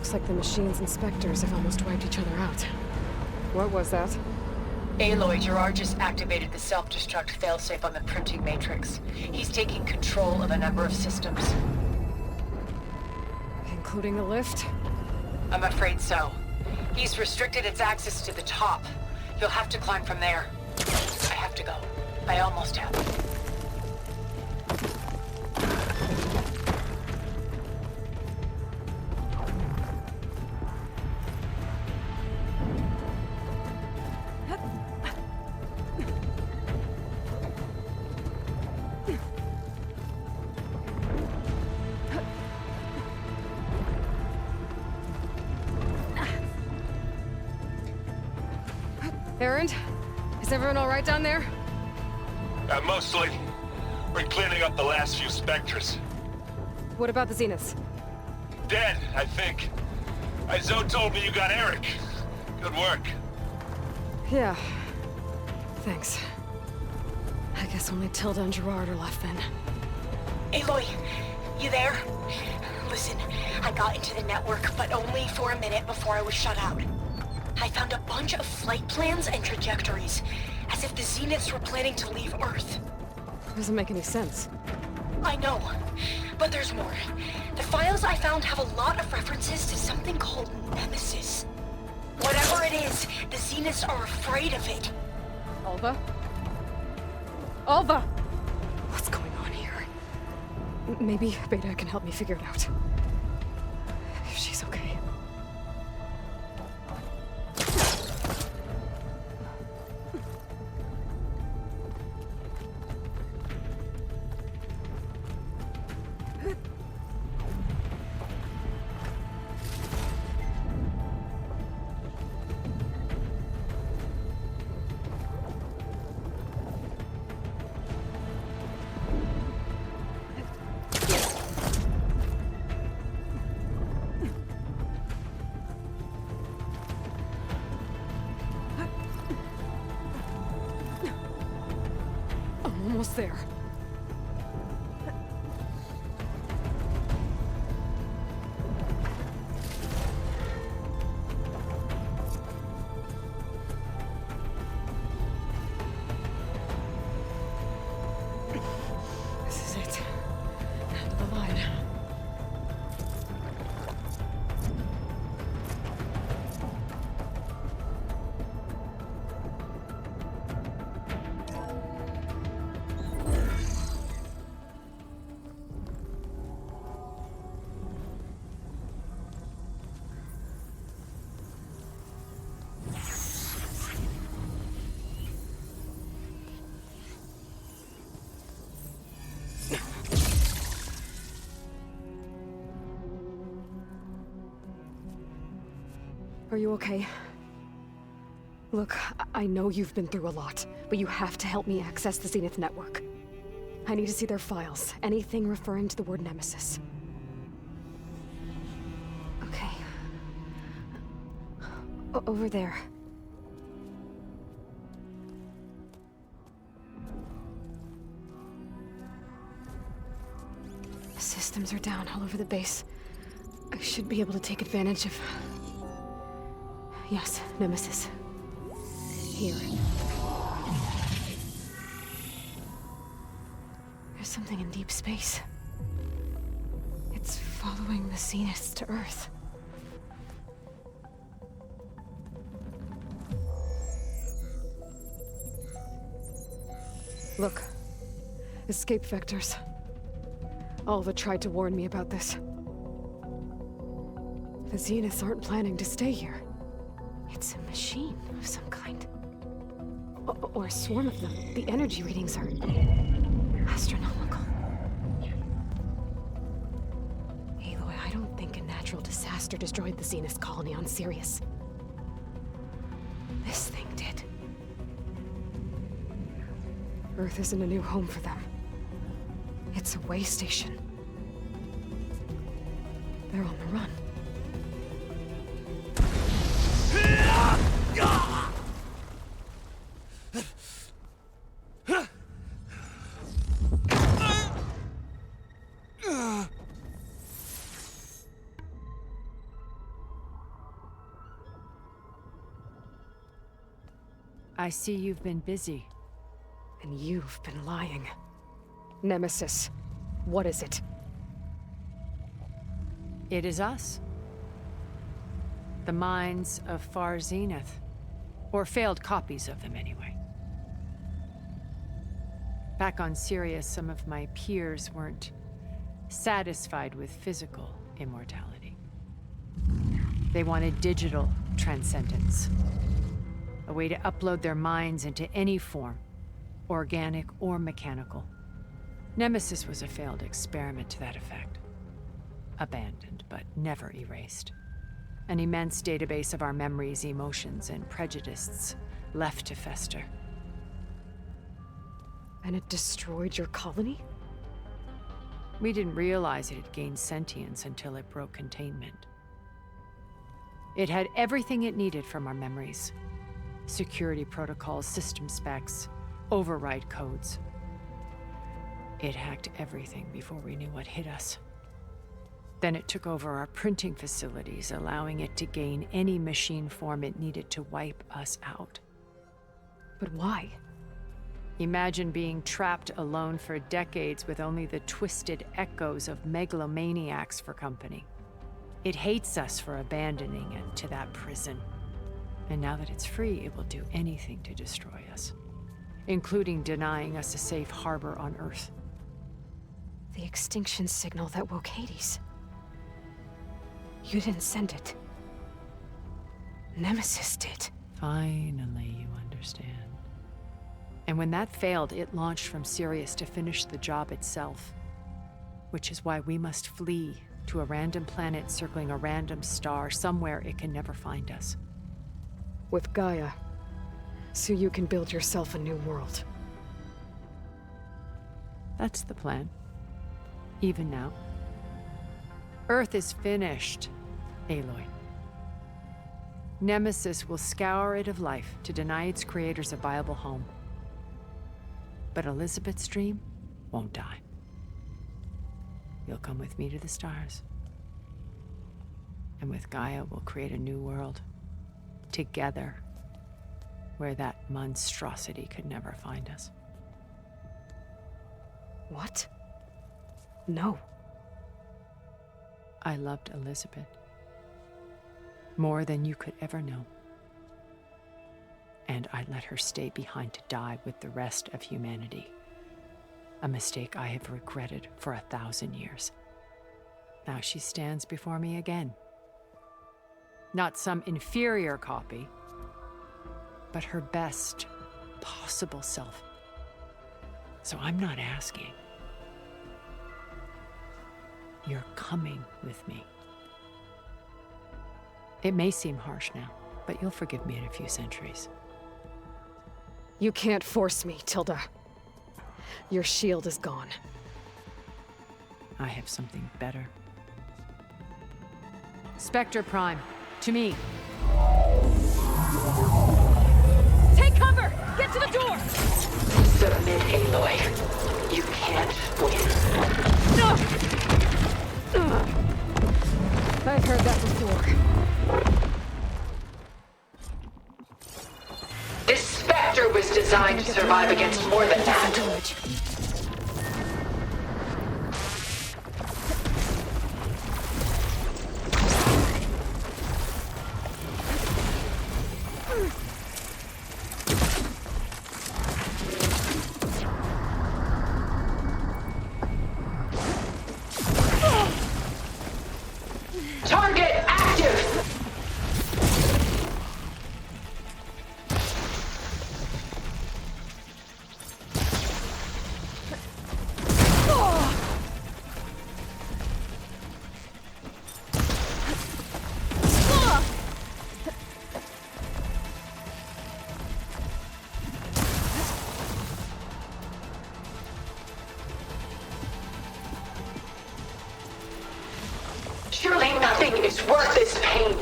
Looks like the machines and Spectres have almost wiped each other out. What was that? Aloy, Gerard just activated the self-destruct failsafe on the printing matrix. He's taking control of a number of systems. Including the lift? I'm afraid so. He's restricted its access to the top. You'll have to climb from there. I have to go. I almost have. Erend? Is everyone all right down there? Mostly. We're cleaning up the last few Spectres. What about the Zeniths? Dead, I think. Zoe told me you got Eric. Good work. Yeah. Thanks. I guess only Tilda and Gerard are left then. Aloy, you there? Listen, I got into the network, but only for a minute before I was shut out. I found a bunch of flight plans and trajectories, as if the Zeniths were planning to leave Earth. Doesn't make any sense. I know, but there's more. The files I found have a lot of references to something called Nemesis. Whatever it is, the Zeniths are afraid of it. Alva? Alva! What's going on here? Maybe Beta can help me figure it out. If she's okay. Almost there. This is it. End of the line. Are you okay? Look, I know you've been through a lot, but you have to help me access the Zenith network. I need to see their files, anything referring to the word Nemesis. Okay. Over there. Systems are down all over the base. I should be able to take advantage of... Yes, Nemesis. Here. There's something in deep space. It's following the Zeniths to Earth. Look. Escape vectors. Alva tried to warn me about this. The Zeniths aren't planning to stay here. It's a machine of some kind. Or a swarm of them. The energy readings are... astronomical. Aloy, I don't think a natural disaster destroyed the Zenith colony on Sirius. This thing did. Earth isn't a new home for them. It's a way station. They're on the run. I see you've been busy. And you've been lying. Nemesis, what is it? It is us. The minds of Far Zenith. Or failed copies of them, anyway. Back on Sirius, some of my peers weren't satisfied with physical immortality. They wanted digital transcendence. A way to upload their minds into any form, organic or mechanical. Nemesis was a failed experiment to that effect. Abandoned, but never erased. An immense database of our memories, emotions, and prejudices left to fester. And it destroyed your colony? We didn't realize it had gained sentience until it broke containment. It had everything it needed from our memories. Security protocols, system specs, override codes. It hacked everything before we knew what hit us. Then it took over our printing facilities, allowing it to gain any machine form it needed to wipe us out. But why? Imagine being trapped alone for decades with only the twisted echoes of megalomaniacs for company. It hates us for abandoning it to that prison. And now that it's free, it will do anything to destroy us, including denying us a safe harbor on Earth. The extinction signal that woke Hades. You didn't send it. Nemesis did. Finally, you understand. And when that failed, it launched from Sirius to finish the job itself. Which is why we must flee to a random planet circling a random star, somewhere it can never find us. With Gaia. So you can build yourself a new world. That's the plan. Even now. Earth is finished, Aloy. Nemesis will scour it of life to deny its creators a viable home. But Elizabeth's dream won't die. You'll come with me to the stars. And with Gaia, we'll create a new world. Together. Where that monstrosity could never find us. What? No. I loved Elizabeth. More than you could ever know. And I let her stay behind to die with the rest of humanity. A mistake I have regretted for 1,000 years. Now she stands before me again. Not some inferior copy, but her best possible self. So I'm not asking. You're coming with me. It may seem harsh now, but you'll forgive me in a few centuries. You can't force me, Tilda. Your shield is gone. I have something better. Spectre Prime, to me. Take cover! Get to the door! Submit, Aloy. You can't win. I've heard that before. This Spectre was designed to survive against more than that. Target active! Surely nothing is worth this pain.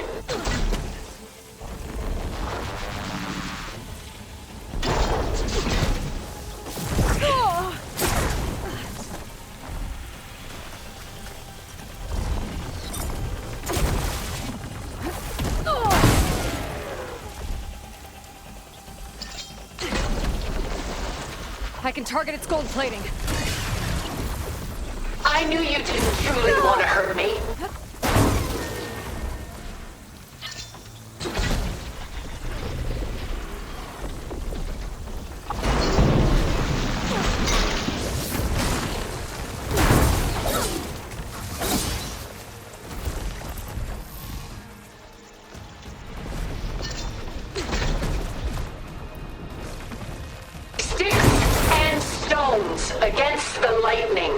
can target its gold plating. I knew you didn't truly want to hurt me. Against the lightning.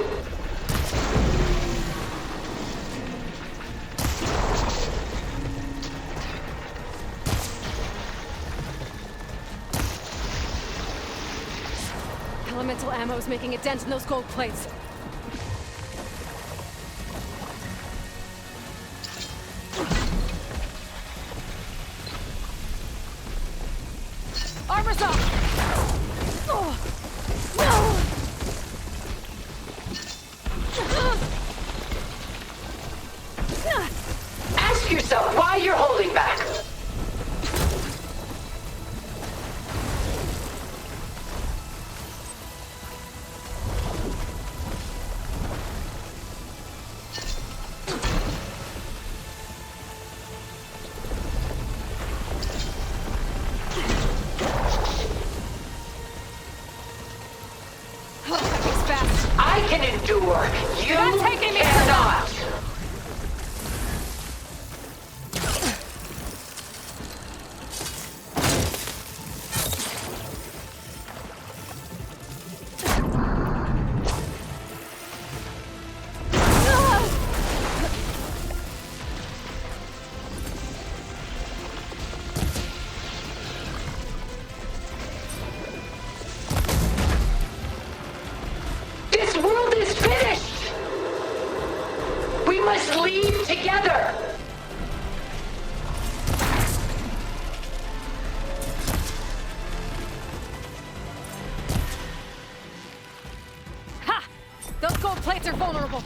Elemental ammo is making a dent in those gold plates. Armor's up! Oh. No! Ask yourself why you're holding back. I can endure. You cannot. This world is finished. We must leave together. Ha! Those gold plates are vulnerable.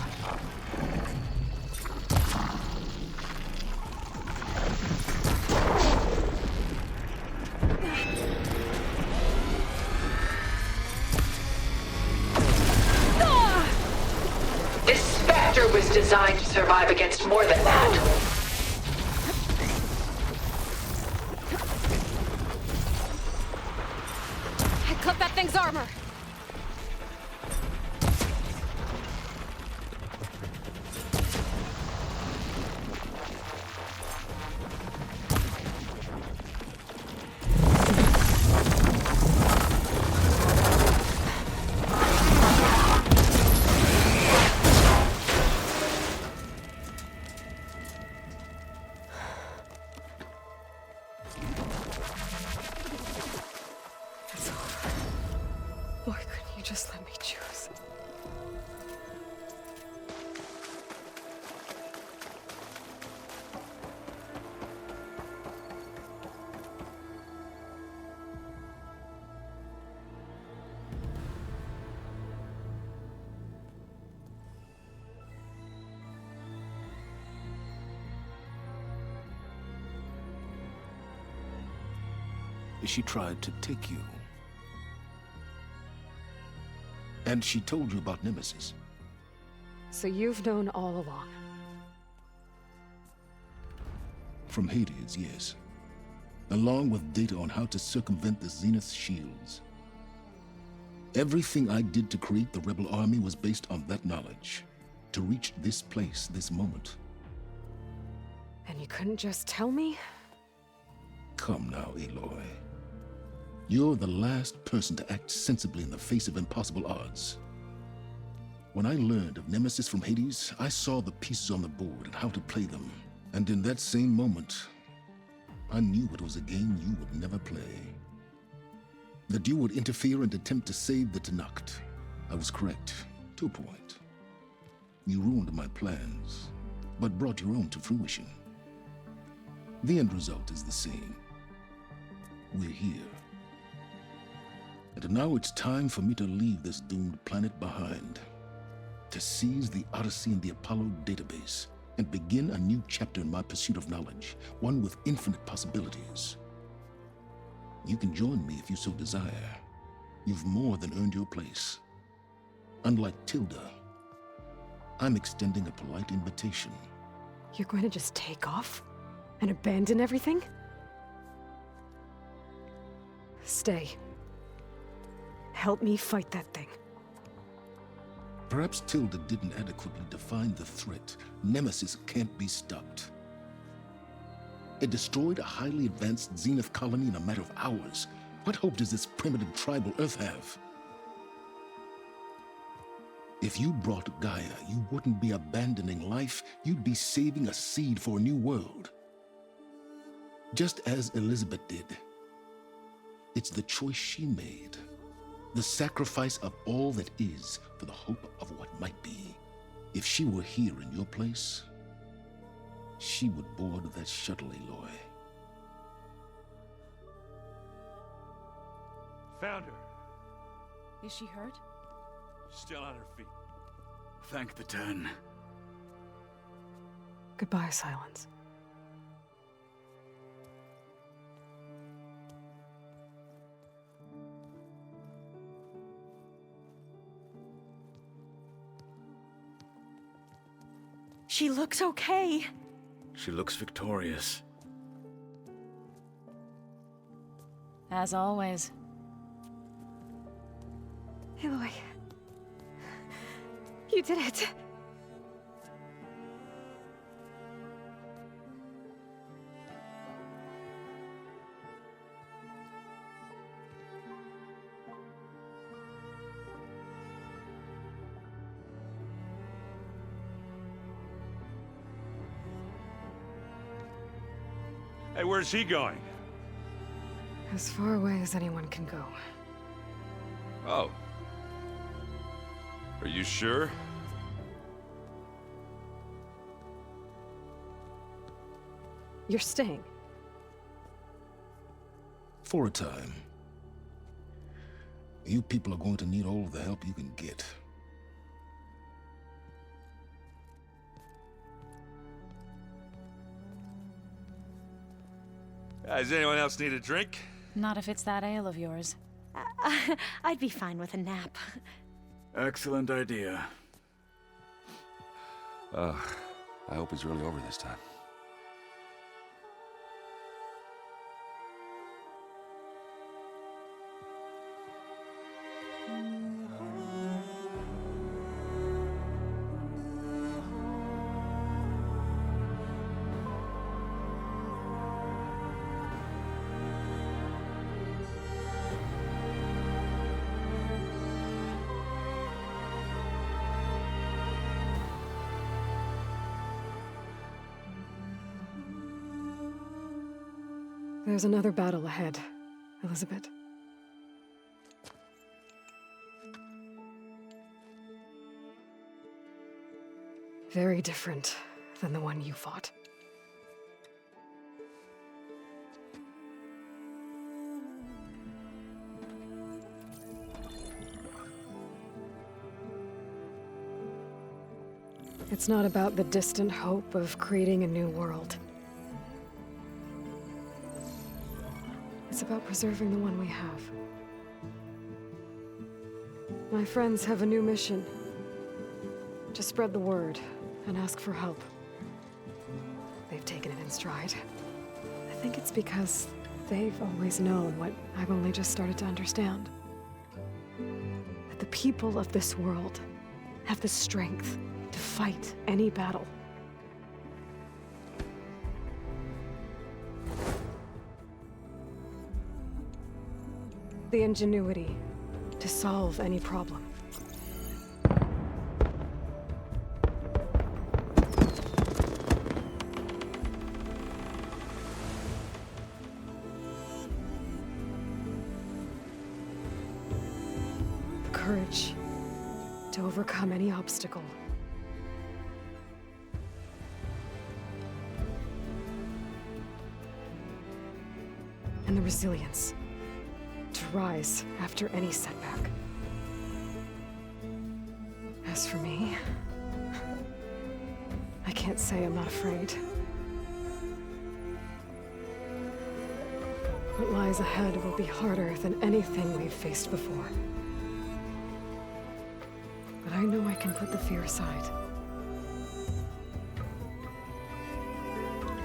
This Spectre was designed to survive against more than that. I clipped that thing's armor. It's over. Why couldn't you just let me choose? She tried to take you. And she told you about Nemesis. So you've known all along. From Hades, yes. Along with data on how to circumvent the Zenith's shields. Everything I did to create the Rebel Army was based on that knowledge. To reach this place, this moment. And you couldn't just tell me? Come now, Aloy. You're the last person to act sensibly in the face of impossible odds. When I learned of Nemesis from Hades, I saw the pieces on the board and how to play them. And in that same moment, I knew it was a game you would never play. That you would interfere and attempt to save the Tenakth. I was correct, to a point. You ruined my plans, but brought your own to fruition. The end result is the same. We're here. And now it's time for me to leave this doomed planet behind. To seize the Odyssey and the Apollo database, and begin a new chapter in my pursuit of knowledge, one with infinite possibilities. You can join me if you so desire. You've more than earned your place. Unlike Tilda, I'm extending a polite invitation. You're going to just take off? And abandon everything? Stay. Help me fight that thing. Perhaps Tilda didn't adequately define the threat. Nemesis can't be stopped. It destroyed a highly advanced Zenith colony in a matter of hours. What hope does this primitive tribal Earth have? If you brought Gaia, you wouldn't be abandoning life, you'd be saving a seed for a new world. Just as Elizabeth did. It's the choice she made. The sacrifice of all that is for the hope of what might be. If she were here in your place, she would board that shuttle, Aloy. Found her. Is she hurt? Still on her feet. Thank the Ten. Goodbye, Silence. She looks okay. She looks victorious. As always. Aloy. You did it. Hey, where's he going? As far away as anyone can go. Oh. Are you sure? You're staying. For a time. You people are going to need all of the help you can get. Does anyone else need a drink? Not if it's that ale of yours. I'd be fine with a nap. Excellent idea. I hope it's really over this time. There's another battle ahead, Elizabeth. Very different than the one you fought. It's not about the distant hope of creating a new world. It's about preserving the one we have. My friends have a new mission. To spread the word and ask for help. They've taken it in stride. I think it's because they've always known what I've only just started to understand. That the people of this world have the strength to fight any battle. The ingenuity to solve any problem. The courage to overcome any obstacle. And the resilience to rise after any setback. As for me, I can't say I'm not afraid. What lies ahead will be harder than anything we've faced before. But I know I can put the fear aside.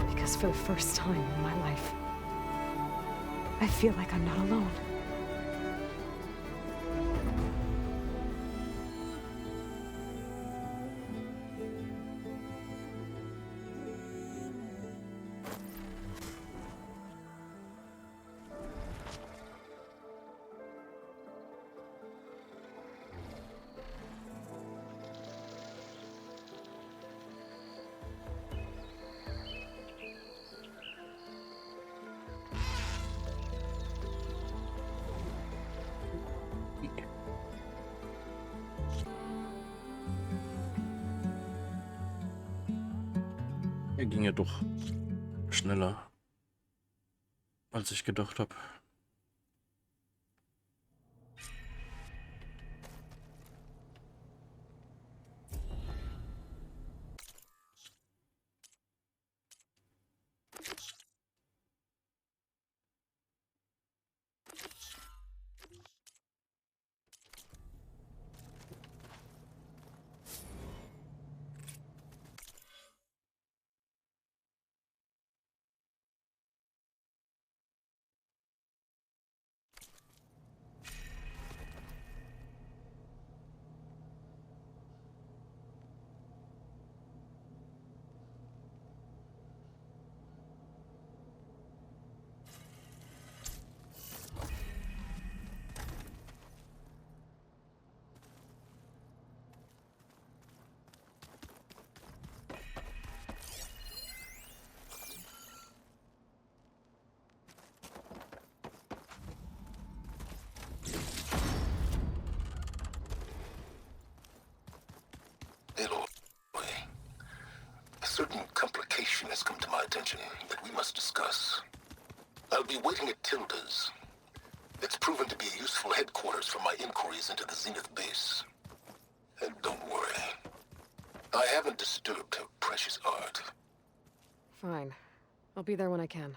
Because for the first time in my life, I feel like I'm not alone. Er ging ja doch schneller, als ich gedacht habe. A certain complication has come to my attention that we must discuss. I'll be waiting at Tilda's. It's proven to be a useful headquarters for my inquiries into the Zenith base. And don't worry, I haven't disturbed her precious art. Fine. I'll be there when I can.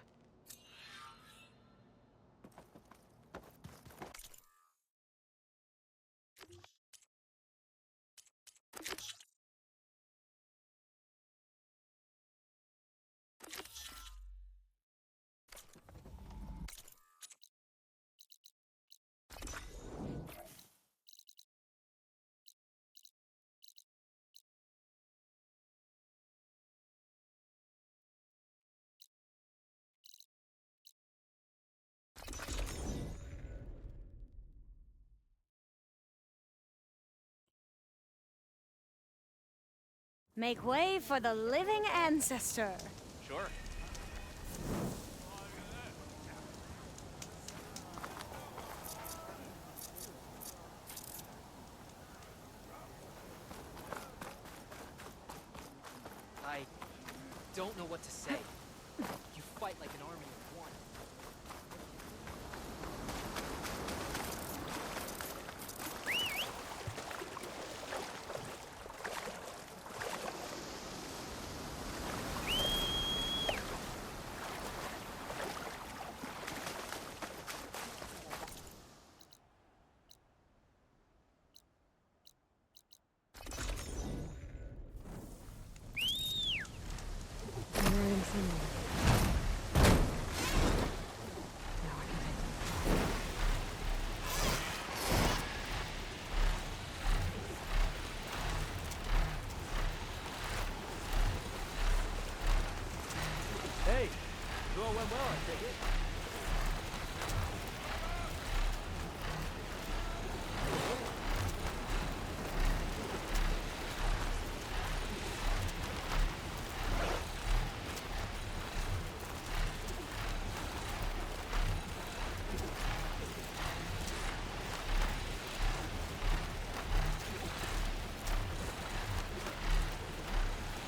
Make way for the living ancestor. Sure. I don't know what to say. You fight like an army of one. Hey, you all went well, I take it.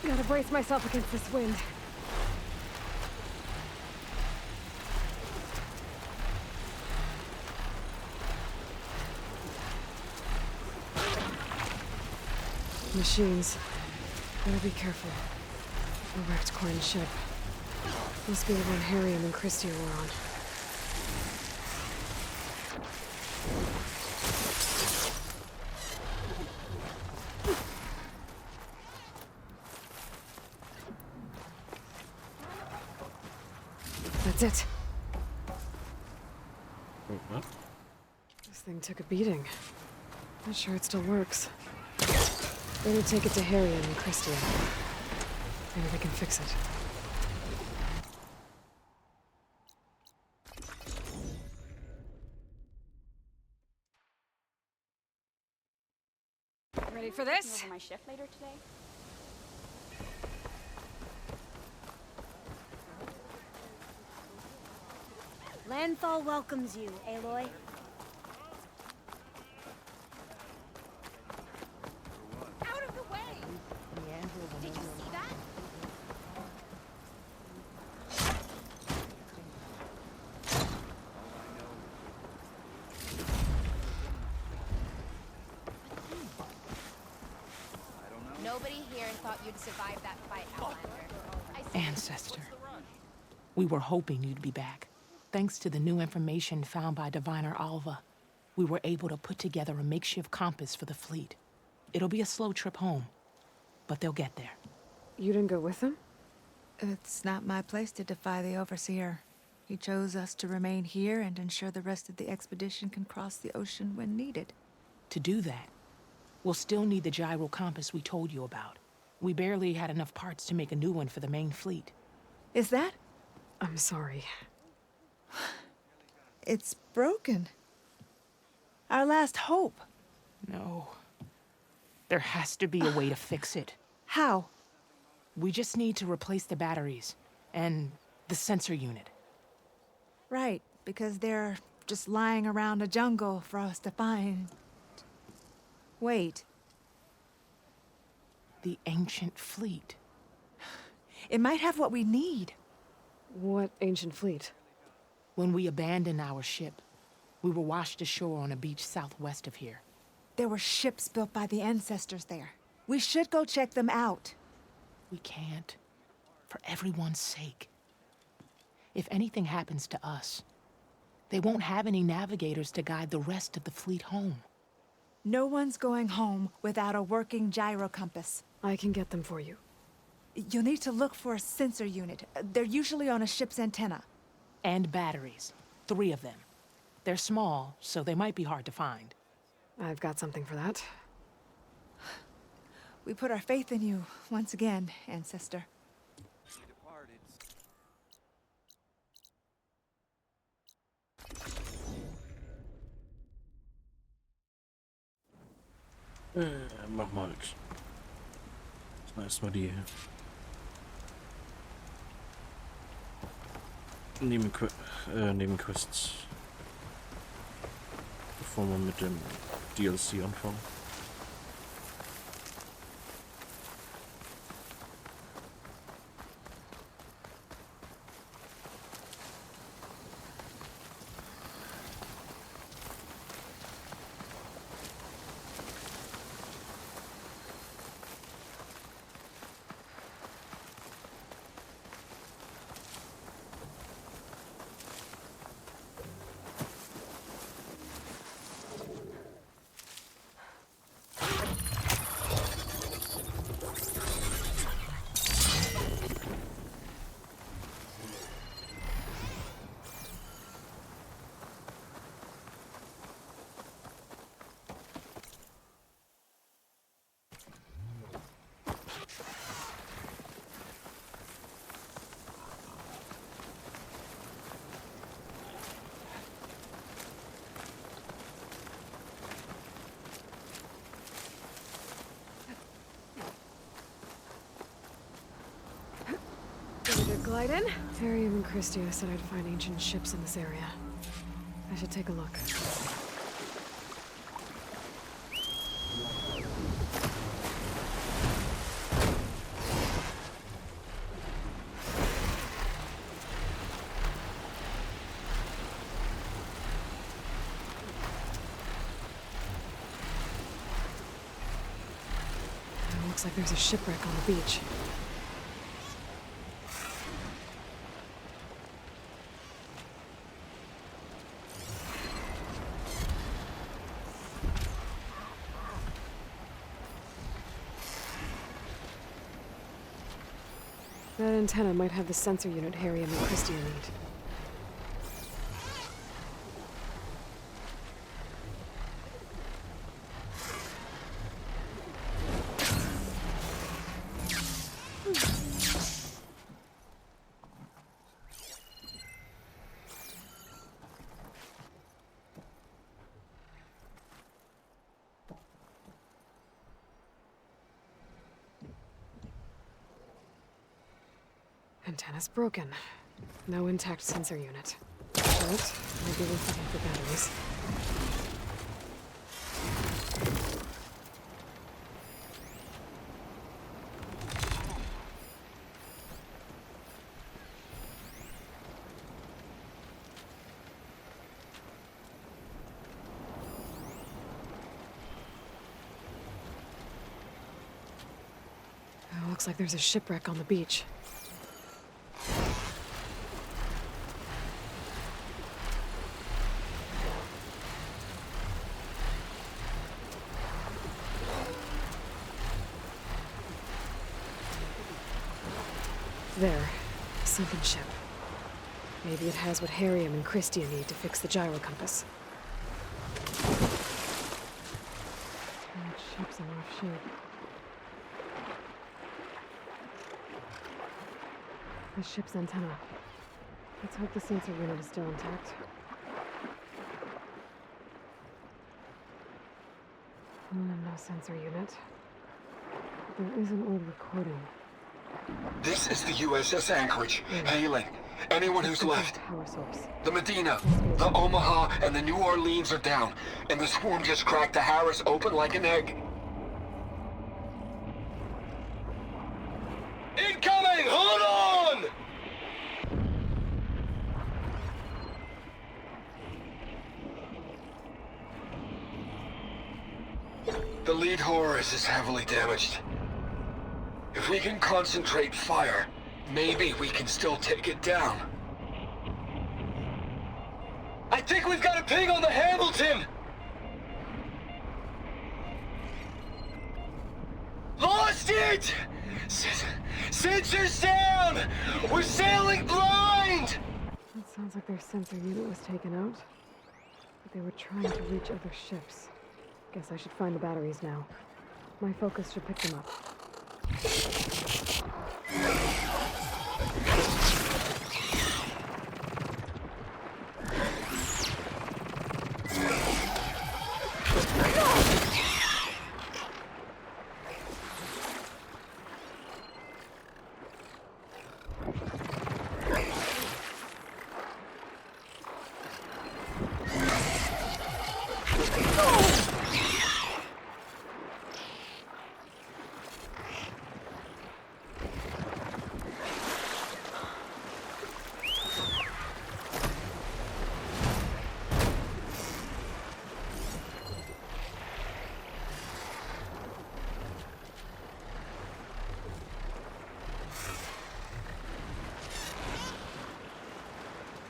Gotta brace myself against this wind. Machines. Better be careful. A wrecked Quinn ship. Must be the one Harry and Christy were on. That's it. Wait, what? This thing took a beating. Not sure it still works. Better take it to Harry and Christia. Maybe they can fix it. Ready for this? Over my shift later today. Landfall welcomes you, Aloy. Out of the way! Did you see that? Nobody here thought you'd survive that fight, Outlander. Ancestor. We were hoping you'd be back. Thanks to the new information found by Diviner Alva, we were able to put together a makeshift compass for the fleet. It'll be a slow trip home, but they'll get there. You didn't go with them? It's not my place to defy the Overseer. He chose us to remain here and ensure the rest of the expedition can cross the ocean when needed. To do that, we'll still need the gyro compass we told you about. We barely had enough parts to make a new one for the main fleet. Is that? I'm sorry. It's broken. Our last hope. No. There has to be a way to fix it. How? We just need to replace the batteries and the sensor unit. Right, because they're just lying around a jungle for us to find. Wait. The ancient fleet. It might have what we need. What ancient fleet? When we abandoned our ship, we were washed ashore on a beach southwest of here. There were ships built by the ancestors there. We should go check them out. We can't. For everyone's sake. If anything happens to us, they won't have any navigators to guide the rest of the fleet home. No one's going home without a working gyro compass. I can get them for you. You'll need to look for a sensor unit. They're usually on a ship's antenna. And batteries. 3 of them. They're small, so they might be hard to find. I've got something for that. We put our faith in you once again, Ancestor. Mach mal. Das erstmal die Nebenquests, bevor wir mit dem DLC anfangen. Glide in? Ariam and Christia said I'd find ancient ships in this area. I should take a look. It looks like there's a shipwreck on the beach. That antenna might have the sensor unit Harry and Christia need. Antenna's broken. No intact sensor unit. But might be worth looking for batteries. Oh, looks like there's a shipwreck on the beach. There. Sunken ship. Maybe it has what Harriam and Christia need to fix the gyro compass. That ship's in rough shape. The ship's antenna. Let's hope the sensor unit is still intact. No sensor unit. But there is an old recording. This is the USS Anchorage. Hailing. Anyone who's left. Power source. The Medina, the Omaha, and the New Orleans are down. And the swarm just cracked the Harris open like an egg. Incoming! Hold on! The lead Horus is heavily damaged. If we can concentrate fire, maybe we can still take it down. I think we've got a ping on the Hamilton! Lost it! Sensors down! We're sailing blind! It sounds like their sensor unit was taken out. But they were trying to reach other ships. Guess I should find the batteries now. My focus should pick them up.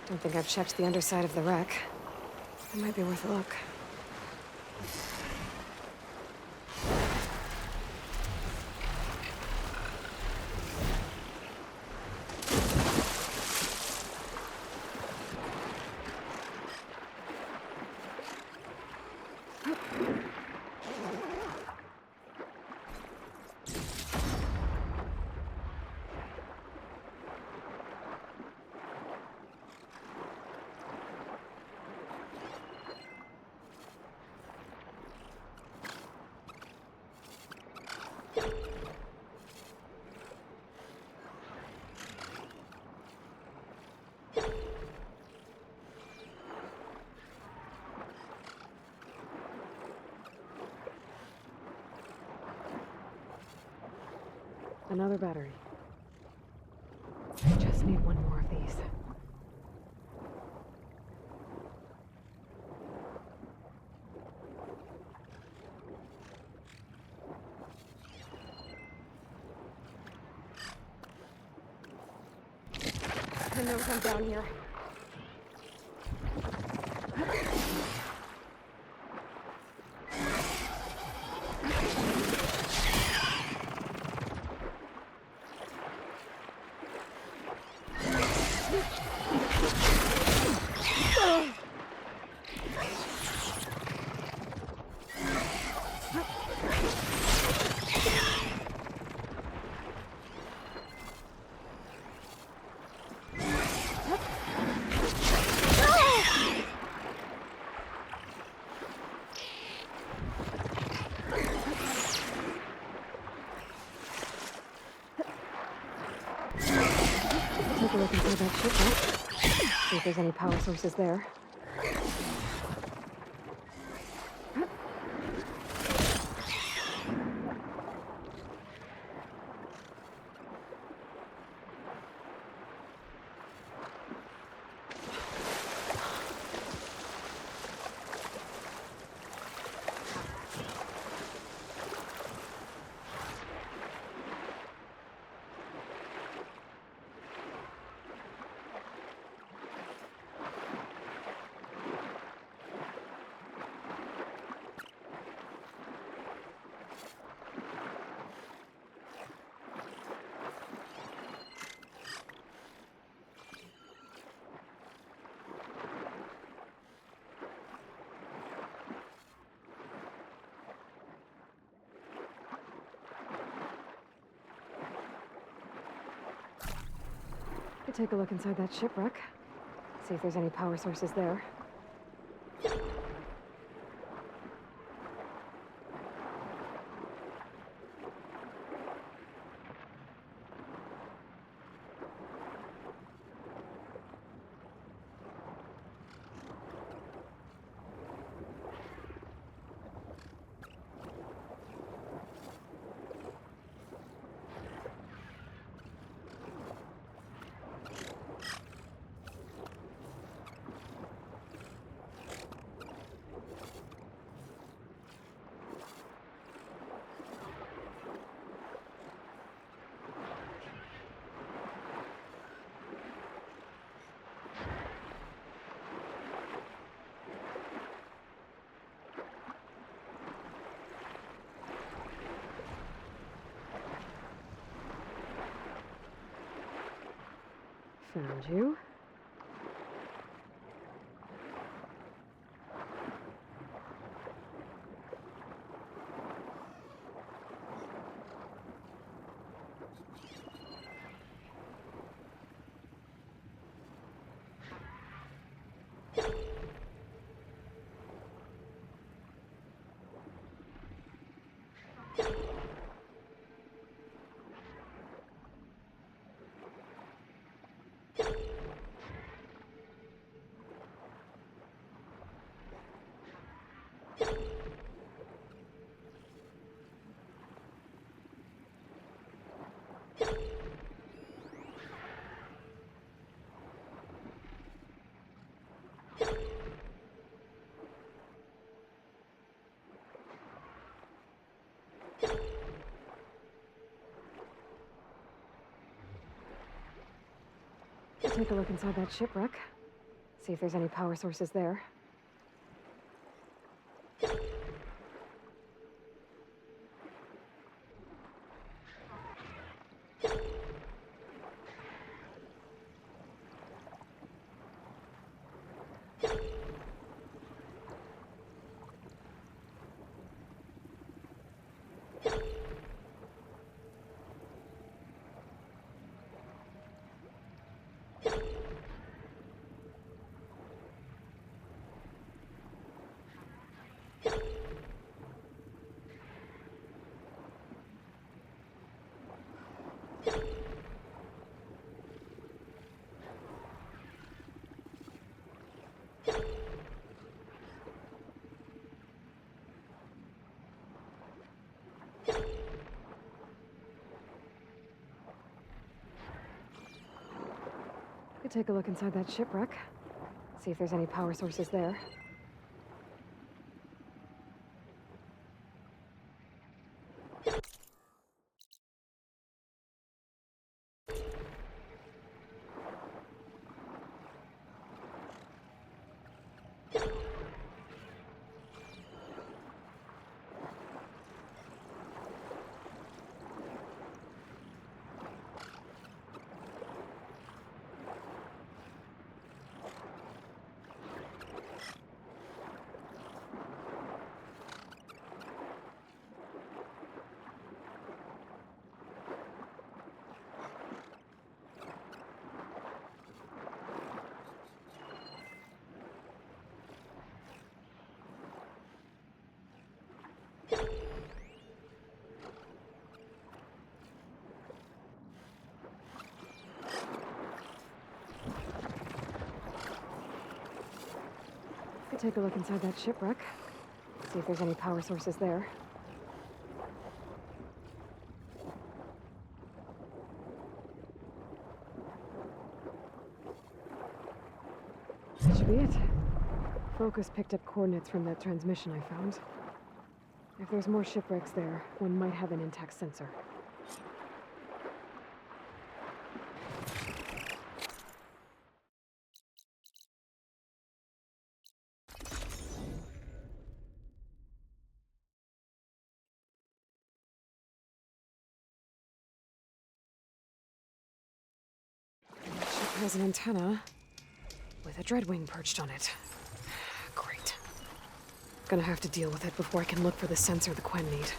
Don't think I've checked the underside of the wreck. It might be worth a look. Another battery. I just need one more of these. I know I'm down here. look inside that shipwreck. See if there's any power sources there. Could take a look inside that shipwreck. See if there's any power sources there. Found you. Take a look inside that shipwreck. See if there's any power sources there. Could take a look inside that shipwreck. See if there's any power sources there. Could take a look inside that shipwreck. See if there's any power sources there. That should be it. Focus picked up coordinates from that transmission I found. If there's more shipwrecks there, one might have an intact sensor. That ship has an antenna with a dreadwing perched on it. Great. Gonna have to deal with it before I can look for the sensor the Quen need.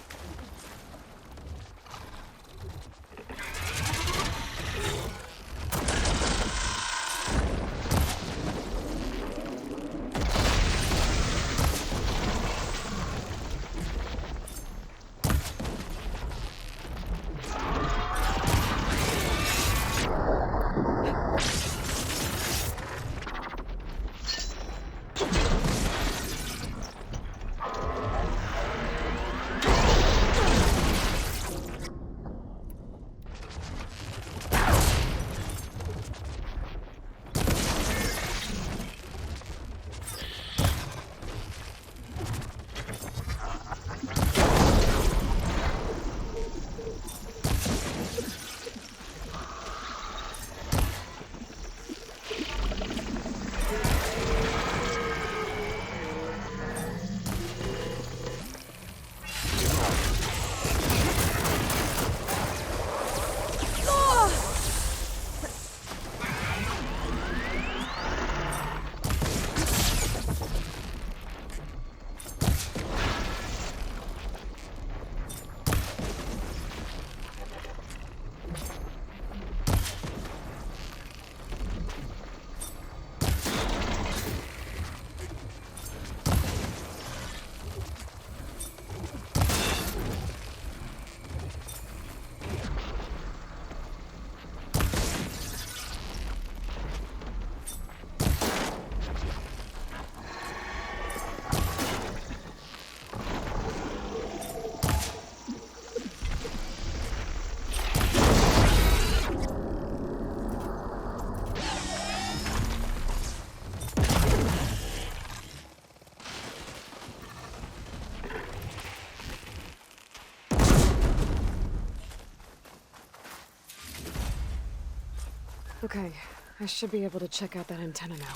Okay, I should be able to check out that antenna now.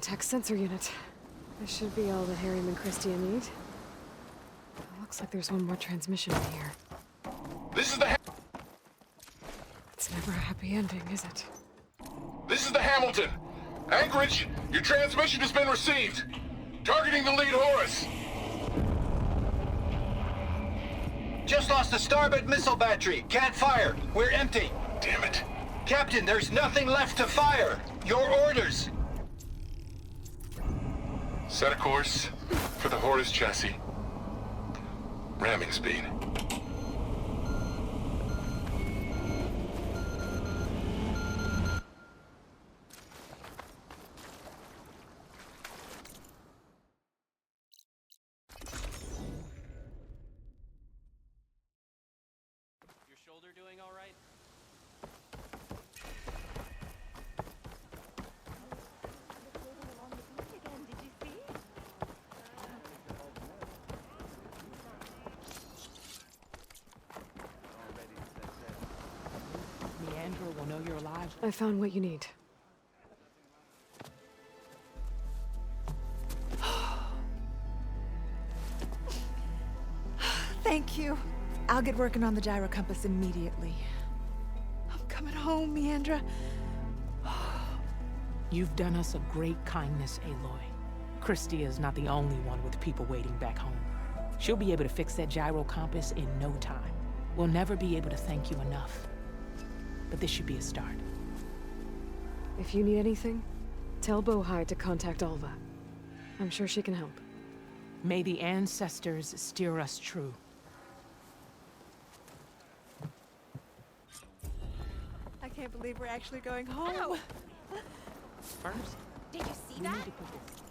Tech sensor unit. This should be all the Harriman and Christia need. Looks like there's one more transmission in here. This is the It's never a happy ending, is it? This is the Hamilton. Anchorage, your transmission has been received. Targeting the lead Horus. Just lost the starboard missile battery. Can't fire. We're empty. Damn it. Captain, there's nothing left to fire. Your orders. Set a course for the Horus chassis. Ramming speed. Your shoulder doing all right? Leandra will know you're alive. I found what you need. Thank you. I'll get working on the gyro compass immediately. I'm coming home, Meandra. You've done us a great kindness, Aloy. Christy is not the only one with people waiting back home. She'll be able to fix that gyro compass in no time. We'll never be able to thank you enough. But this should be a start. If you need anything, tell Bohai to contact Alva. I'm sure she can help. May the ancestors steer us true. I can't believe we're actually going home. Ow. First, Did you see we that? need to put this.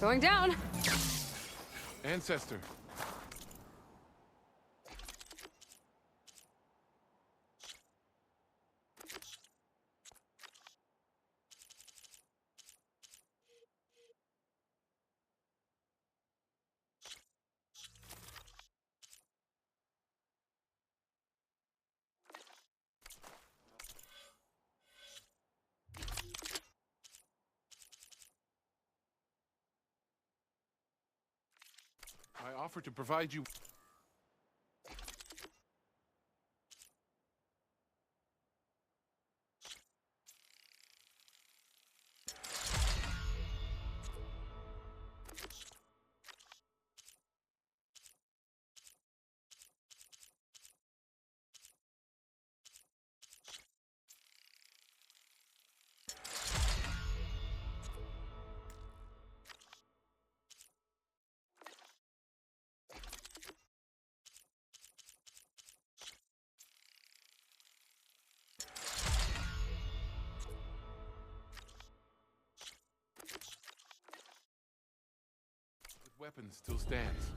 Going down! Ancestor. I offer to provide you. Weapon still stands.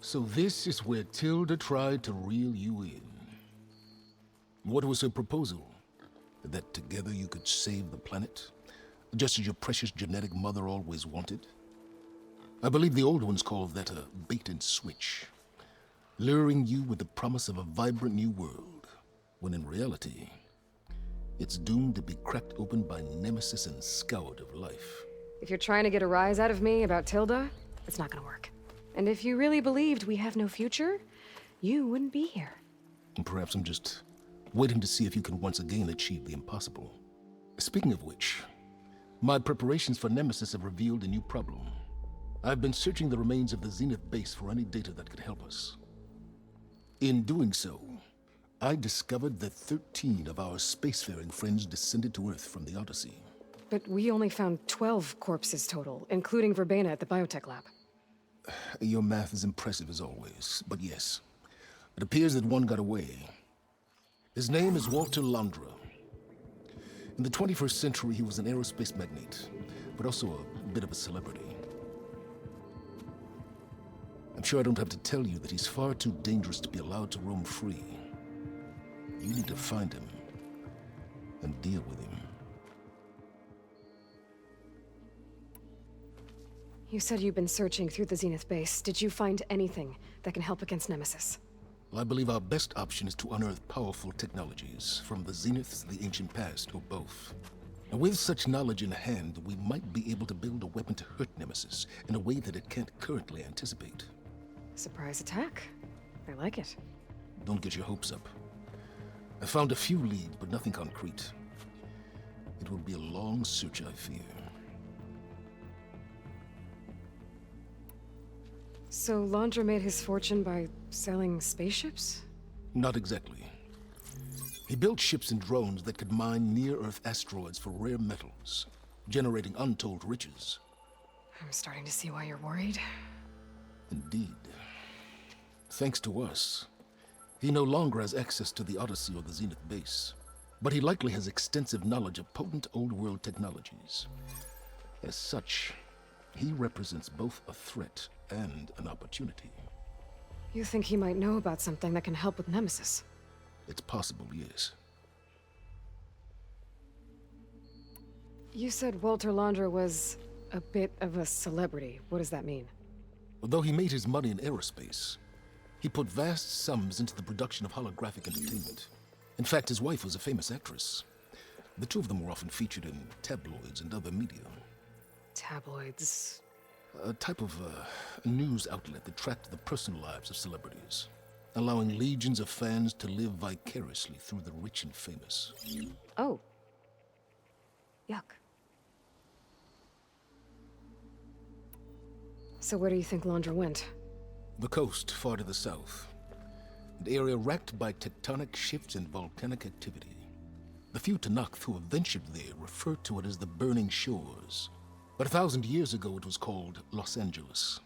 So this is where Tilda tried to reel you in. What was her proposal? That together you could save the planet? Just as your precious genetic mother always wanted? I believe the old ones called that a bait and switch. Luring you with the promise of a vibrant new world, when in reality, it's doomed to be cracked open by nemesis and scoured of life. If you're trying to get a rise out of me about Tilda, it's not gonna work. And if you really believed we have no future, you wouldn't be here. And perhaps I'm just waiting to see if you can once again achieve the impossible. Speaking of which, My preparations for Nemesis have revealed a new problem. I've been searching the remains of the Zenith base for any data that could help us. In doing so, I discovered that 13 of our spacefaring friends descended to Earth from the Odyssey. But we only found 12 corpses total, including Verbena at the biotech lab. Your math is impressive as always, but yes. It appears that one got away. His name is Walter Londra. In the 21st century, he was an aerospace magnate, but also a bit of a celebrity. I'm sure I don't have to tell you that he's far too dangerous to be allowed to roam free. You need to find him and deal with him. You said you've been searching through the Zenith base. Did you find anything that can help against Nemesis? Well, I believe our best option is to unearth powerful technologies, from the Zeniths to the ancient past, or both. And with such knowledge in hand, we might be able to build a weapon to hurt Nemesis in a way that it can't currently anticipate. Surprise attack. I like it. Don't get your hopes up. I found a few leads, but nothing concrete. It will be a long search, I fear. So Londra made his fortune by selling spaceships? Not exactly. He built ships and drones that could mine near-Earth asteroids for rare metals, generating untold riches. I'm starting to see why you're worried. Indeed. Thanks to us, he no longer has access to the Odyssey or the Zenith base, but he likely has extensive knowledge of potent old-world technologies. As such, he represents both a threat and an opportunity. You think he might know about something that can help with Nemesis? It's possible, yes. You said Walter Londra was a bit of a celebrity. What does that mean? Although he made his money in aerospace, he put vast sums into the production of holographic entertainment. In fact, his wife was a famous actress. The two of them were often featured in tabloids and other media. Tabloids? A type of news outlet that tracked the personal lives of celebrities, allowing legions of fans to live vicariously through the rich and famous. Oh. Yuck. So where do you think Londra went? The coast, far to the south. An area racked by tectonic shifts and volcanic activity. The few Tanakh who have ventured there refer to it as the Burning Shores. But 1,000 years ago it was called Los Angeles,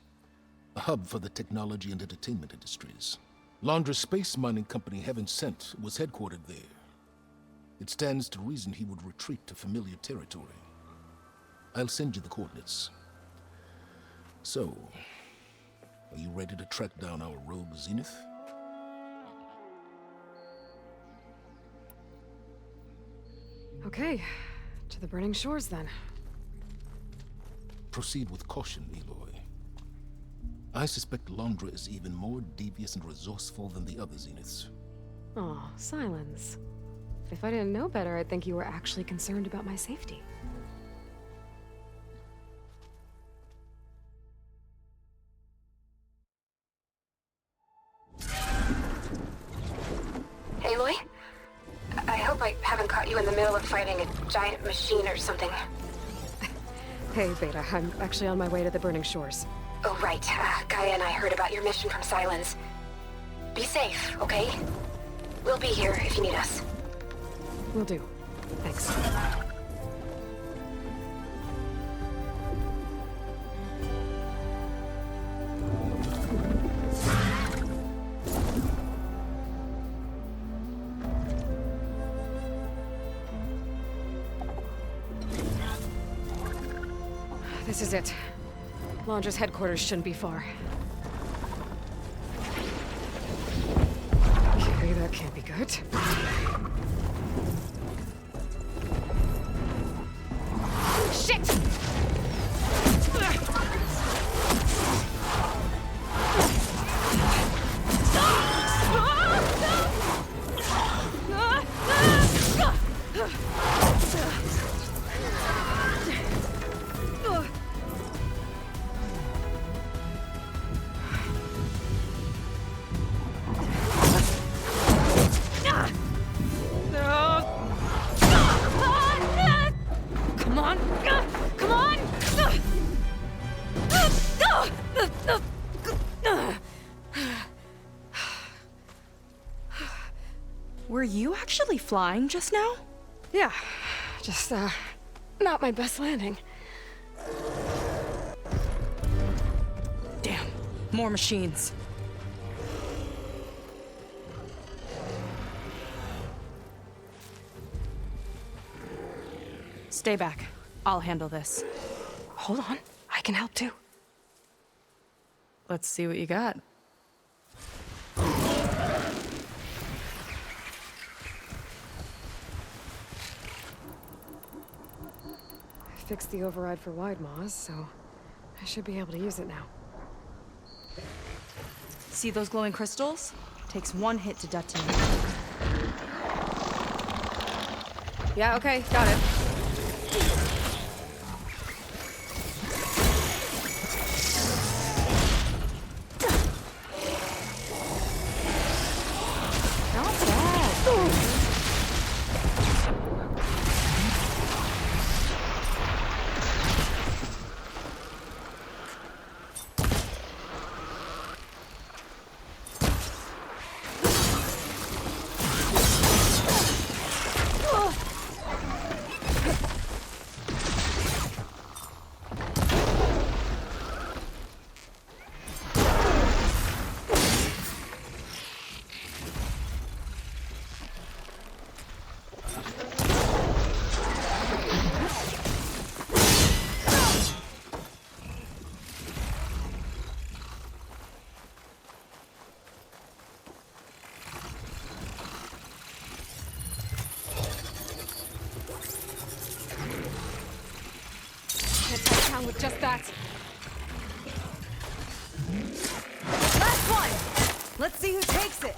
a hub for the technology and entertainment industries. Londra's space mining company, Heaven Sent, was headquartered there. It stands to reason he would retreat to familiar territory. I'll send you the coordinates. So, are you ready to track down our rogue Zenith? Okay, to the Burning Shores then. Proceed with caution, Eloy. I suspect Londra is even more devious and resourceful than the other Zeniths. Aw, Silence. If I didn't know better, I'd think you were actually concerned about my safety. Aloy? I hope I haven't caught you in the middle of fighting a giant machine or something. Hey, Beta, I'm actually on my way to the Burning Shores. Oh, right. Gaia and I heard about your mission from Silence. Be safe, okay? We'll be here if you need us. Will do. Thanks. This is it. Londra's headquarters shouldn't be far. Okay, that can't be good. Shit! Come on! Were you actually flying just now? Yeah, just, not my best landing. Damn, more machines. Stay back. I'll handle this. Hold on, I can help too. Let's see what you got. I fixed the override for wide maws, so I should be able to use it now. See those glowing crystals? Takes one hit to detonate. Yeah, okay, got it. Not bad. With just that. Last one! Let's see who takes it!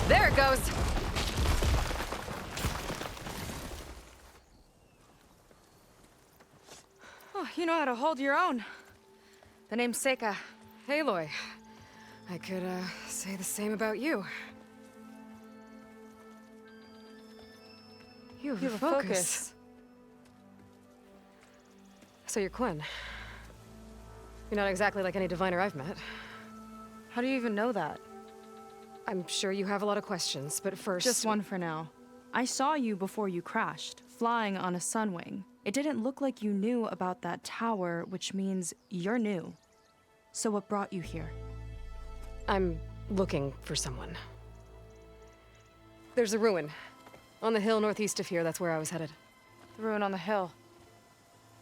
There it goes. Oh, you know how to hold your own. The name's Seika. Aloy. I could, say the same about you. You have a focus. So you're Quinn. You're not exactly like any diviner I've met. How do you even know that? I'm sure you have a lot of questions, but first... Just one for now. I saw you before you crashed, flying on a sunwing. It didn't look like you knew about that tower, which means you're new. So what brought you here? I'm looking for someone. There's a ruin. On the hill northeast of here, that's where I was headed. The ruin on the hill.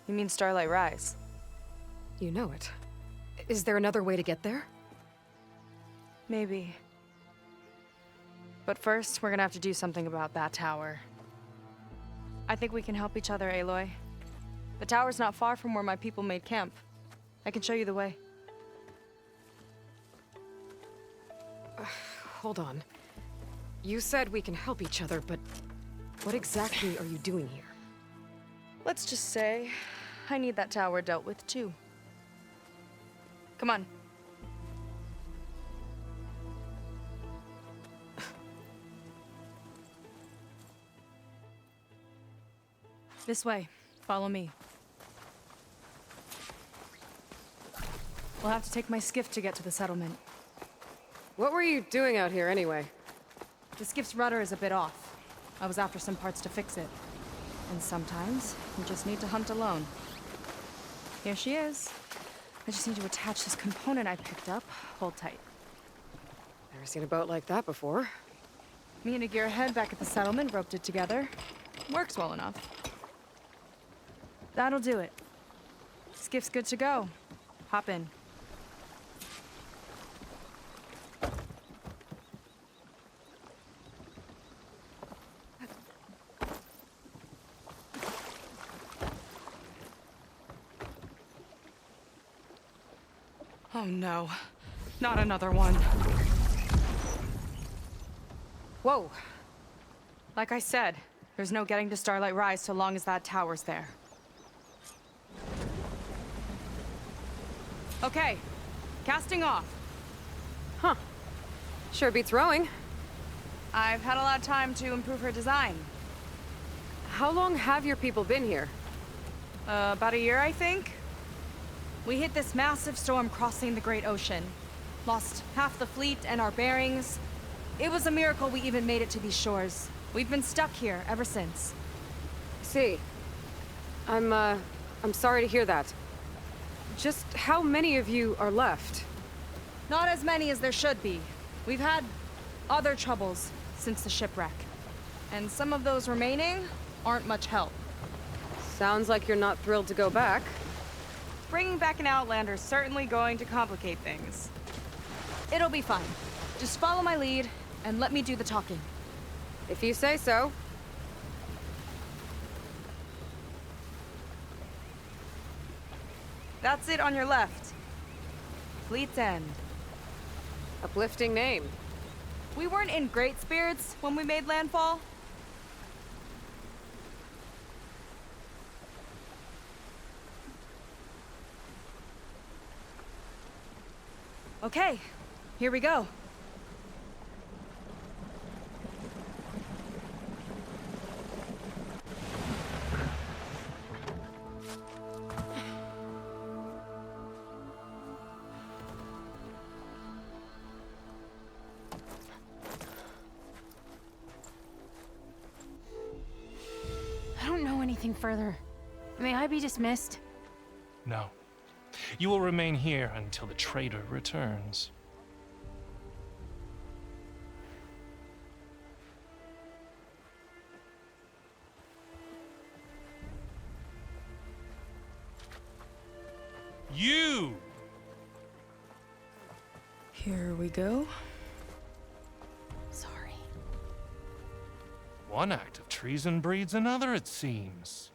You mean Starlight Rise? You know it. Is there another way to get there? Maybe. But first, we're gonna have to do something about that tower. I think we can help each other, Aloy. The tower's not far from where my people made camp. I can show you the way. Hold on. You said we can help each other, but what exactly are you doing here? Let's just say, I need that tower dealt with too. Come on. This way. Follow me. We'll have to take my skiff to get to the settlement. What were you doing out here anyway? The skiff's rudder is a bit off. I was after some parts to fix it. And sometimes, you just need to hunt alone. Here she is. I just need to attach this component I picked up. Hold tight. Never seen a boat like that before. Me and a gearhead back at the settlement roped it together. Works well enough. That'll do it. Skiff's good to go. Hop in. Oh no, not another one. Whoa. Like I said, there's no getting to Starlight Rise so long as that tower's there. Okay, casting off. Huh. Sure beats rowing. I've had a lot of time to improve her design. How long have your people been here? About a year, I think. We hit this massive storm crossing the Great Ocean. Lost half the fleet and our bearings. It was a miracle we even made it to these shores. We've been stuck here ever since. See. I'm sorry to hear that. Just how many of you are left? Not as many as there should be. We've had other troubles since the shipwreck. And some of those remaining aren't much help. Sounds like you're not thrilled to go back. Bringing back an Outlander's certainly going to complicate things. It'll be fine. Just follow my lead and let me do the talking. If you say so. That's it on your left. Fleet's End. Uplifting name. We weren't in great spirits when we made landfall. Okay, here we go. I don't know anything further. May I be dismissed? No. You will remain here until the traitor returns. You! Here we go. Sorry. One act of treason breeds another, it seems.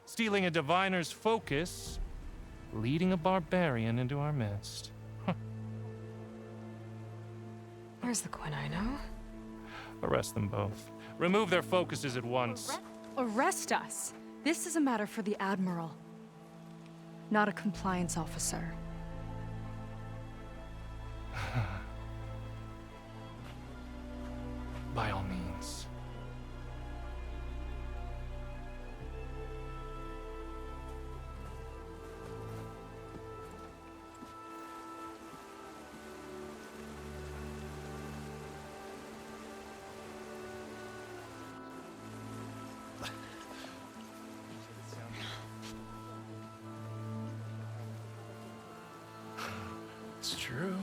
Stealing a diviner's focus, leading a barbarian into our midst. Where's the Quinn I know? Arrest them both. Remove their focuses at once. Arrest us. This is a matter for the Admiral, not a compliance officer. By all means. It's true.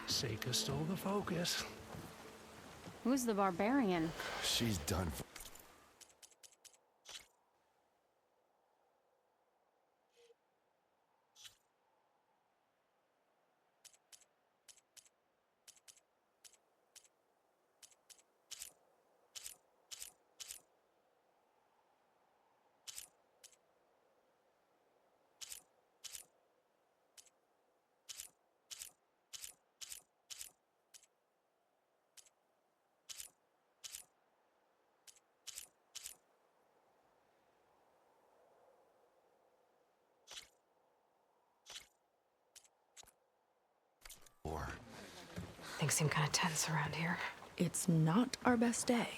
Seika stole the focus. Who's the barbarian? She's done for. Things seem kind of tense around here. It's not our best day.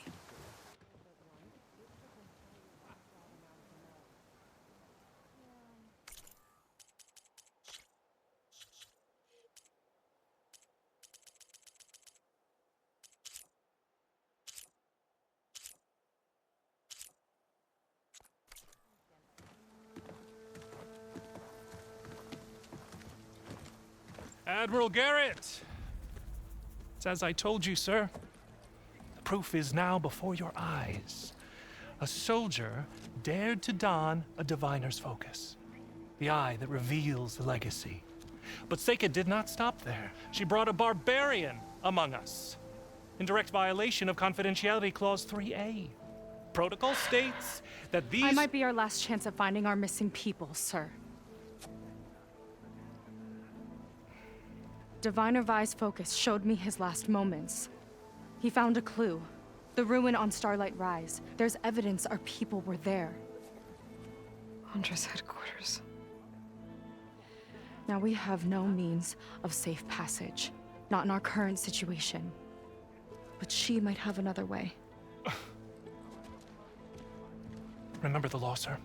Admiral Garrett! It's as I told you, sir. The proof is now before your eyes. A soldier dared to don a diviner's focus, the eye that reveals the legacy. But Seika did not stop there. She brought a barbarian among us, in direct violation of Confidentiality Clause 3A. Protocol states that these— I might be our last chance at finding our missing people, sir. Diviner Vi's focus showed me his last moments. He found a clue. The ruin on Starlight Rise. There's evidence our people were there. Huntress headquarters. Now we have no means of safe passage. Not in our current situation. But she might have another way. Remember the law, sir.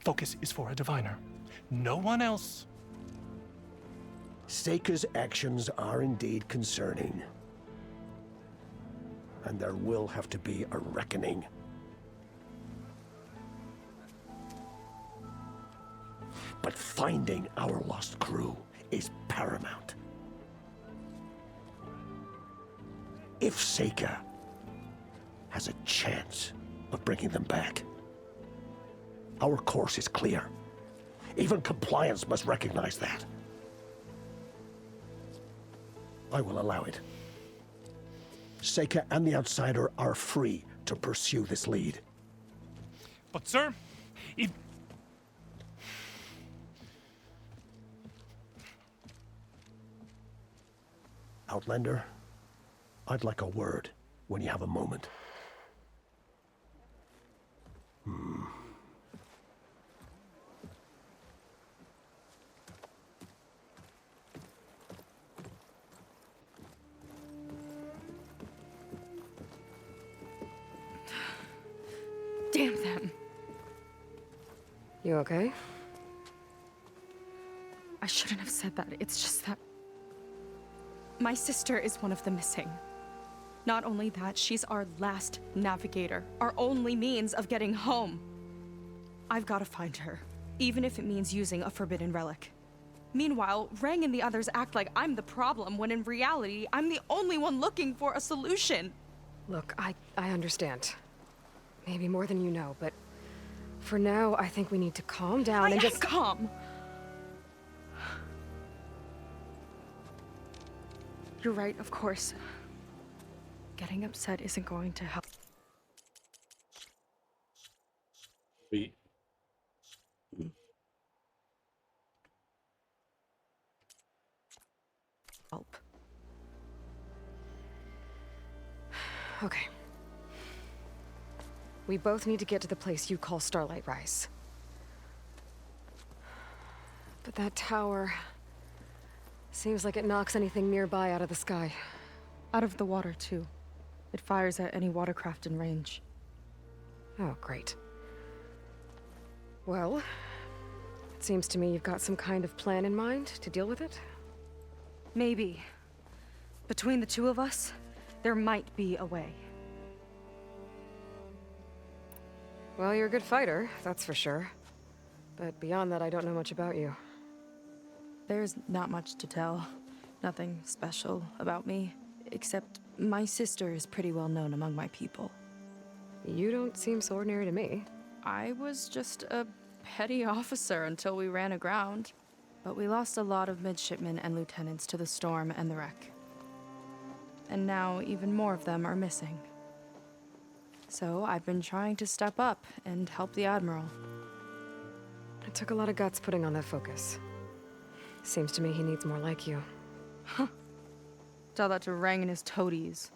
Focus is for a diviner. No one else. Seika's actions are indeed concerning. And there will have to be a reckoning. But finding our lost crew is paramount. If Seika has a chance of bringing them back, our course is clear. Even compliance must recognize that. I will allow it. Seika and the Outsider are free to pursue this lead. But, sir, if... Outlander, I'd like a word when you have a moment. Damn them. You okay? I shouldn't have said that. It's just that my sister is one of the missing. Not only that, she's our last navigator, our only means of getting home. I've got to find her, even if it means using a forbidden relic. Meanwhile, Rang and the others act like I'm the problem, when in reality, I'm the only one looking for a solution. Look, I understand. Maybe more than you know, but for now, I think we need to calm down and just— calm! You're right, of course. Getting upset isn't going to help. Help. Okay. We both need to get to the place you call Starlight Rise. But that tower seems like it knocks anything nearby out of the sky. Out of the water, too. It fires at any watercraft in range. Oh, great. Well, it seems to me you've got some kind of plan in mind to deal with it. Maybe. Between the two of us, there might be a way. Well, you're a good fighter, that's for sure. But beyond that, I don't know much about you. There's not much to tell. Nothing special about me, except My sister is pretty well known among my people. You don't seem so ordinary to me. I was just a petty officer until we ran aground. But we lost a lot of midshipmen and lieutenants to the storm and the wreck. And now even more of them are missing. So I've been trying to step up and help the Admiral. It took a lot of guts putting on that focus. Seems to me he needs more like you. Huh. Tell that to Rang and his toadies.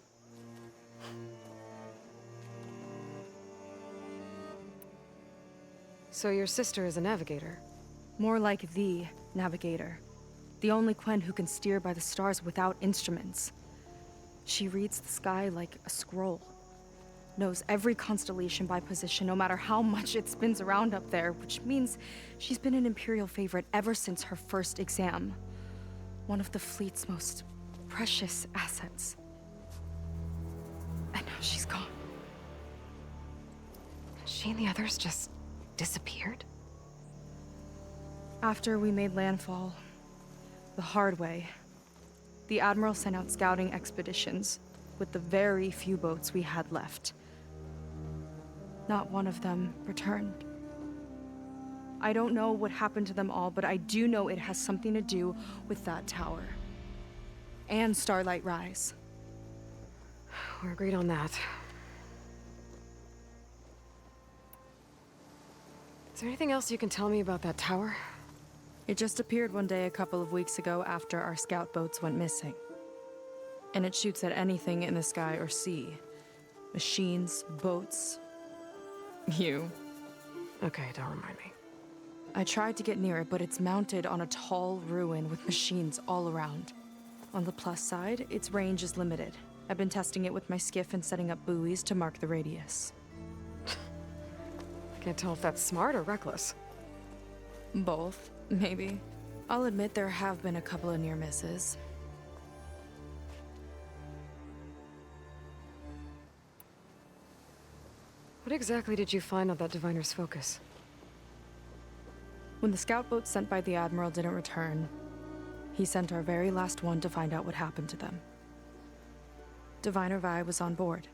So your sister is a navigator? More like the navigator. The only Quen who can steer by the stars without instruments. She reads the sky like a scroll. Knows every constellation by position, no matter how much it spins around up there, which means she's been an Imperial favorite ever since her first exam. One of the fleet's most precious assets. And now she's gone. She and the others just disappeared? After we made landfall, the hard way, the Admiral sent out scouting expeditions with the very few boats we had left. Not one of them returned. I don't know what happened to them all, but I do know it has something to do with that tower. And Starlight Rise. We're agreed on that. Is there anything else you can tell me about that tower? It just appeared one day a couple of weeks ago after our scout boats went missing. And it shoots at anything in the sky or sea. Machines, boats. You. Okay, don't remind me. I tried to get near it, but it's mounted on a tall ruin with machines all around. On the plus side, its range is limited. I've been testing it with my skiff and setting up buoys to mark the radius. Can't tell if that's smart or reckless. Both, maybe. I'll admit there have been a couple of near misses. What exactly did you find on that diviner's focus? When the scout boat sent by the Admiral didn't return, he sent our very last one to find out what happened to them. Diviner Vi was on board.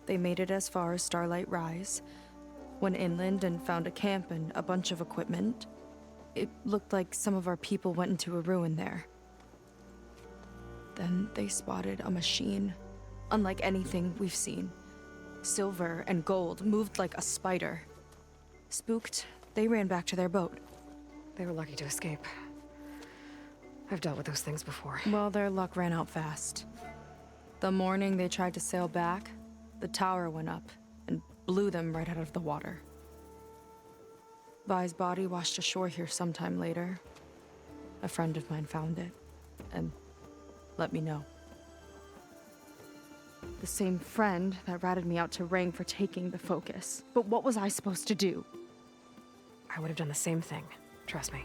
They made it as far as Starlight Rise, went inland and found a camp and a bunch of equipment. It looked like some of our people went into a ruin there. Then they spotted a machine, unlike anything we've seen. Silver and gold, moved like a spider. Spooked, they ran back to their boat. They were lucky to escape. I've dealt with those things before. Well, their luck ran out fast. The morning they tried to sail back, the tower went up and blew them right out of the water. Vi's body washed ashore here sometime later. A friend of mine found it and let me know. The same friend that ratted me out to Rang for taking the focus. But what was I supposed to do? I would have done the same thing. Trust me.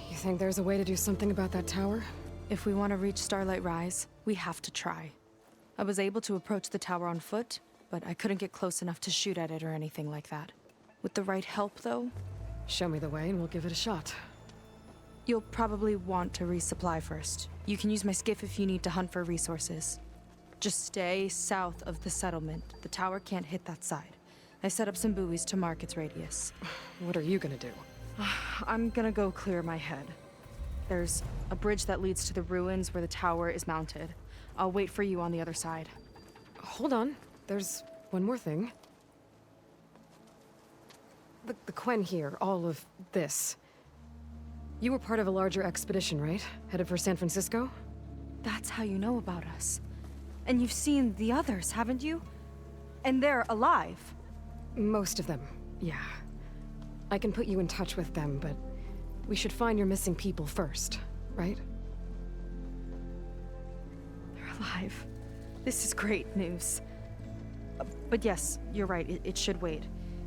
You think there's a way to do something about that tower? If we want to reach Starlight Rise, we have to try. I was able to approach the tower on foot, but I couldn't get close enough to shoot at it or anything like that. With the right help, though... Show me the way and we'll give it a shot. You'll probably want to resupply first. You can use my skiff if you need to hunt for resources. Just stay south of the settlement. The tower can't hit that side. I set up some buoys to mark its radius. What are you gonna do? I'm gonna go clear my head. There's a bridge that leads to the ruins where the tower is mounted. I'll wait for you on the other side. Hold on. There's one more thing. The Quen here, all of this. You were part of a larger expedition, right? Headed for San Francisco? That's how you know about us. And you've seen the others, haven't you? And they're alive. Most of them, yeah. I can put you in touch with them, but we should find your missing people first, right? They're alive. This is great news. But yes, you're right, it should wait.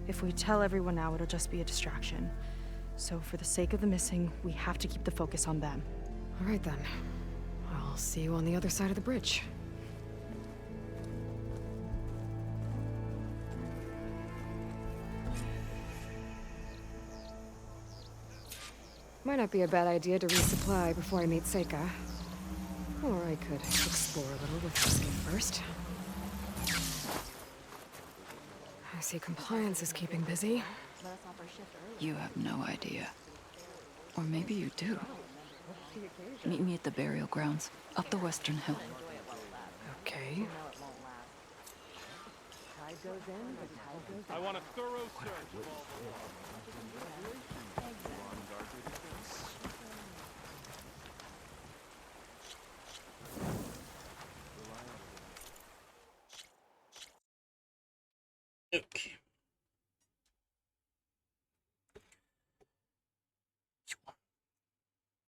If we tell everyone now, it'll just be a distraction. So for the sake of the missing, we have to keep the focus on them. All right then. I'll see you on the other side of the bridge. Might not be a bad idea to resupply before I meet Seika. Or I could explore a little with your skin first. I see compliance is keeping busy. You have no idea. Or maybe you do. Meet me at the burial grounds, up the western hill. Okay. I want a thorough search. Okay.